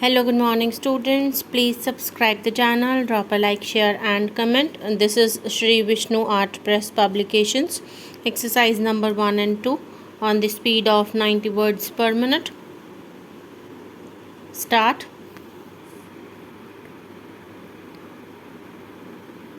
Hello, good morning students. Please subscribe the channel, drop a like, share and comment. And this is Shree Vishnu Art Press Publications, exercise number 1 and 2 on the speed of 90 words per minute. Start.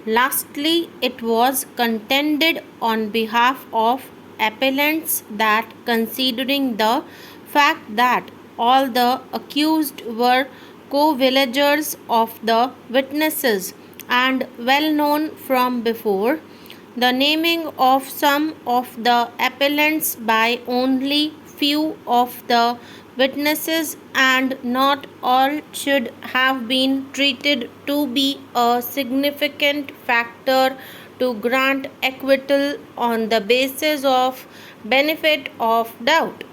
Lastly, it was contended on behalf of appellants that considering the fact that all the accused were co-villagers of the witnesses and well known from before, the naming of some of the appellants by only few of the witnesses and not all should have been treated to be a significant factor to grant acquittal on the basis of benefit of doubt.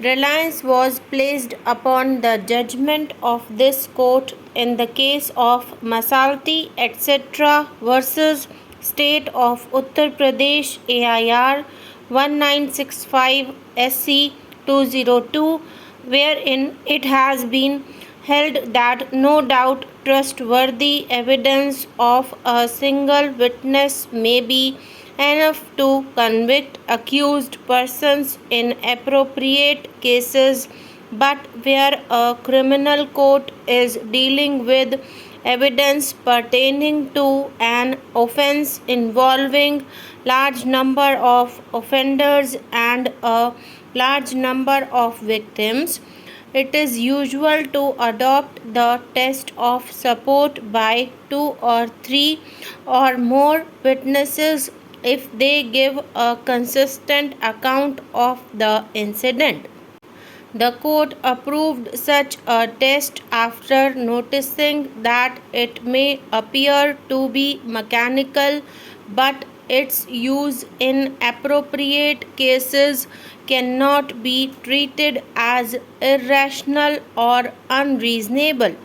Reliance was placed upon the judgment of this court in the case of Masalti etc. versus State of Uttar Pradesh AIR 1965 SC 202, wherein it has been held that no doubt trustworthy evidence of a single witness may be enough to convict accused persons in appropriate cases, but where a criminal court is dealing with evidence pertaining to an offense involving large number of offenders and a large number of victims, it is usual to adopt the test of support by 2 or 3 or more witnesses if they give a consistent account of the incident. The court approved such a test after noticing that it may appear to be mechanical, but its use in appropriate cases cannot be treated as irrational or unreasonable.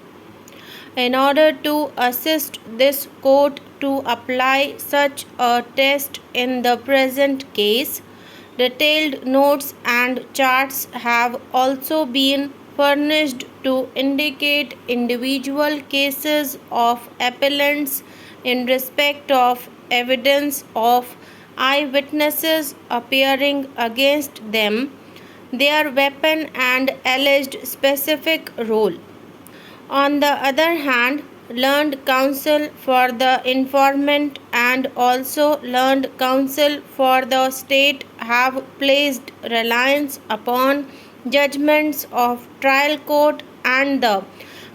In order to assist this court to apply such a test in the present case, detailed notes and charts have also been furnished to indicate individual cases of appellants in respect of evidence of eyewitnesses appearing against them, their weapon and alleged specific role. On the other hand, learned counsel for the informant and also learned counsel for the state have placed reliance upon judgments of trial court and the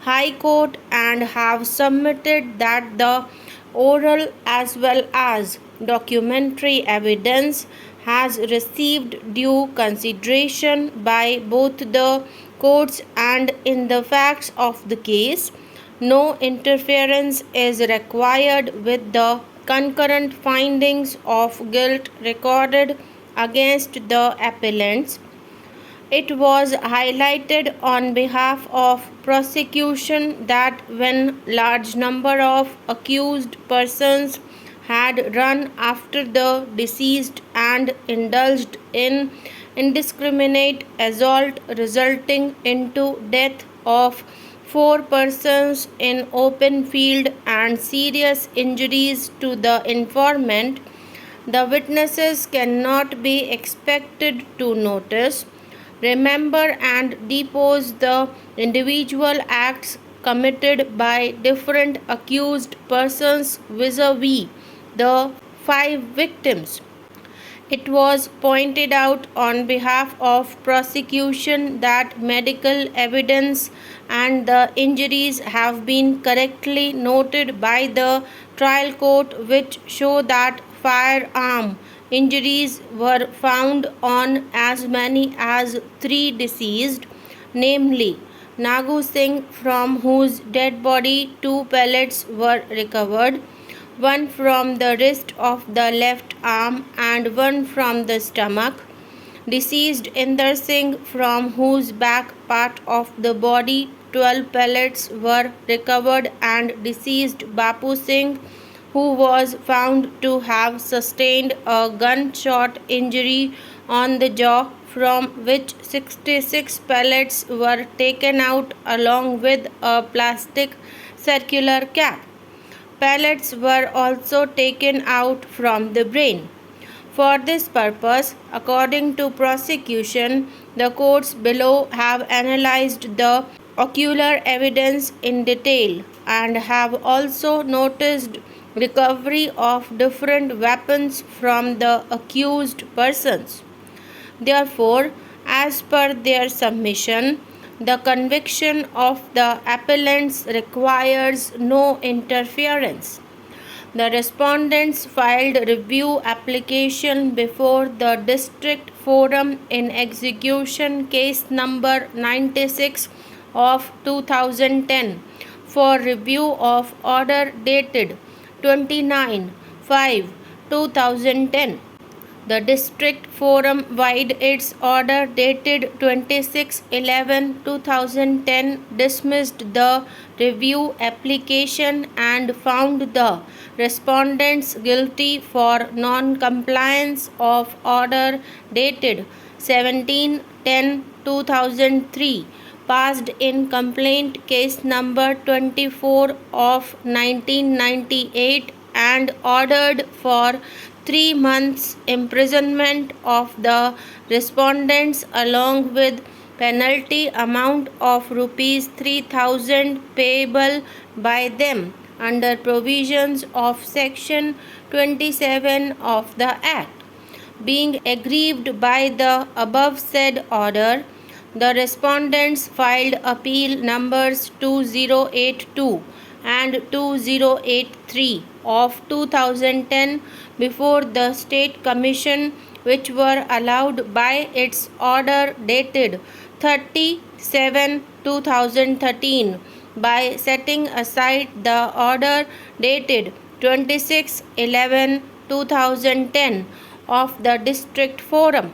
high court and have submitted that the oral as well as documentary evidence has received due consideration by both the courts and in the facts of the case. No interference is required with the concurrent findings of guilt recorded against the appellants. It was highlighted on behalf of prosecution that when large number of accused persons had run after the deceased and indulged in indiscriminate assault resulting into death of 4 persons in open field and serious injuries to the informant, the witnesses cannot be expected to notice, remember and depose the individual acts committed by different accused persons vis-a-vis the 5 victims. It was pointed out on behalf of prosecution that medical evidence and the injuries have been correctly noted by the trial court, which show that firearm injuries were found on as many as 3 deceased, namely Nagu Singh, from whose dead body 2 pellets were recovered, one from the wrist of the left arm and one from the stomach. Deceased Inder Singh, from whose back part of the body 12 pellets were recovered, and deceased Bapu Singh, who was found to have sustained a gunshot injury on the jaw from which 66 pellets were taken out along with a plastic circular cap. Pellets were also taken out from the brain. For this purpose, according to prosecution, the courts below have analyzed the ocular evidence in detail and have also noticed recovery of different weapons from the accused persons. Therefore, as per their submission, the conviction of the appellants requires no interference. The respondents filed review application before the District Forum in execution case number 96 of 2010 for review of order dated 29/5/2010. The District Forum vide its order dated 26/11/2010 dismissed the review application and found the respondents guilty for non-compliance of order dated 17/10/2003 passed in complaint case number 24 of 1998 and ordered for 3 months imprisonment of the respondents along with penalty amount of rupees 3,000 payable by them under provisions of section 27 of the Act. Being aggrieved by the above said order, the respondents filed appeal numbers 2082 and 2083 of 2010 before the State Commission, which were allowed by its order dated 30/7/2013 by setting aside the order dated 26/11/2010 of the District Forum.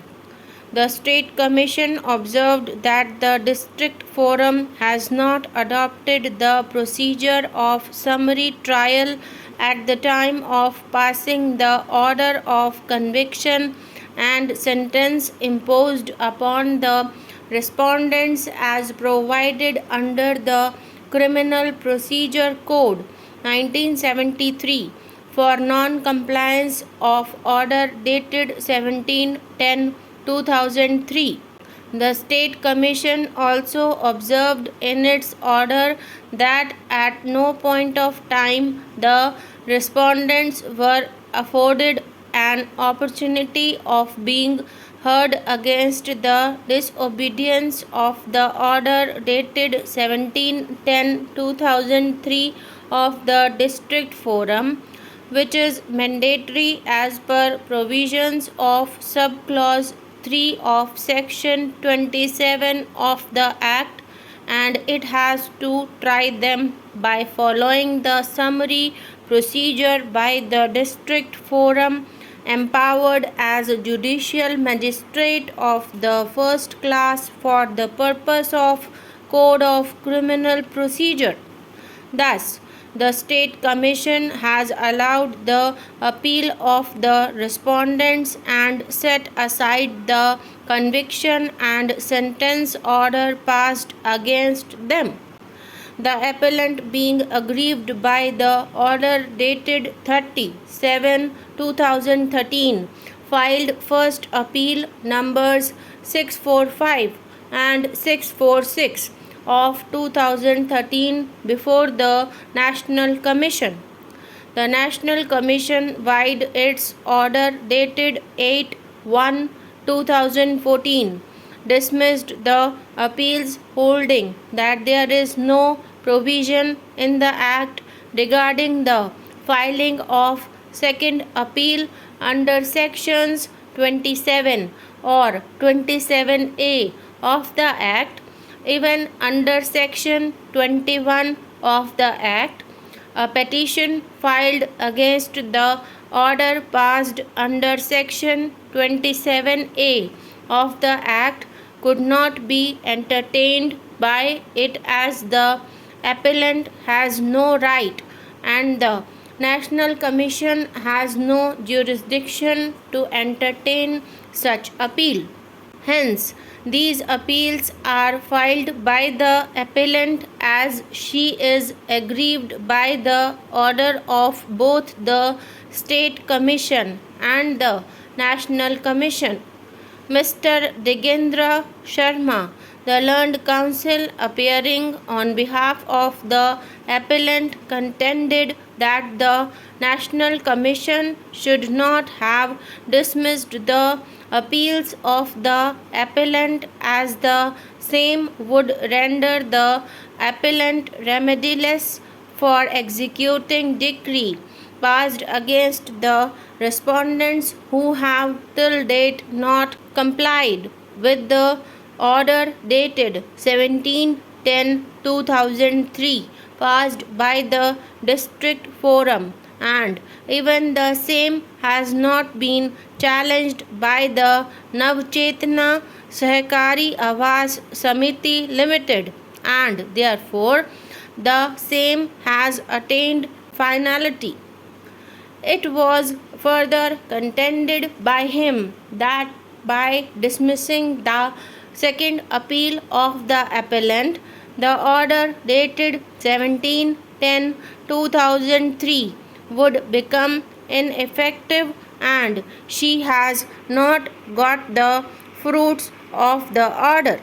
The State Commission observed that the District Forum has not adopted the procedure of summary trial at the time of passing the order of conviction and sentence imposed upon the respondents as provided under the Criminal Procedure Code 1973 for non-compliance of order dated 17/10/2003. The State Commission also observed in its order that at no point of time the respondents were afforded an opportunity of being heard against the disobedience of the order dated 17/10/2003 of the District Forum, which is mandatory as per provisions of subclause 3 of section 27 of the Act, and it has to try them by following the summary procedure by the District Forum empowered as a judicial magistrate of the first class for the purpose of Code of Criminal Procedure. Thus, the State Commission has allowed the appeal of the respondents and set aside the conviction and sentence order passed against them. The appellant, being aggrieved by the order dated 30/7/2013, filed first appeal numbers 645 and 646 of 2013 before the National Commission. The National Commission vide its order dated 8/1/2014 dismissed the appeals, holding that there is no provision in the Act regarding the filing of second appeal under sections 27 or 27A of the Act. Even under section 21 of the Act, a petition filed against the order passed under section 27A of the Act could not be entertained by it, as the appellant has no right and the National Commission has no jurisdiction to entertain such appeal. Hence, these appeals are filed by the appellant as she is aggrieved by the order of both the State Commission and the National Commission. Mr. Digendra Sharma, the learned counsel appearing on behalf of the appellant, contended that the National Commission should not have dismissed the appeals of the appellant as the same would render the appellant remediless for executing decree passed against the respondents who have till date not complied with the order dated 17/10/2003 passed by the district forum, and even the same has not been challenged by the Navchetna Sahakari Avas Samiti Limited, and therefore the same has attained finality. It was further contended by him that by dismissing the second appeal of the appellant, the order dated 17/10/2003 would become ineffective, and she has not got the fruits of the order.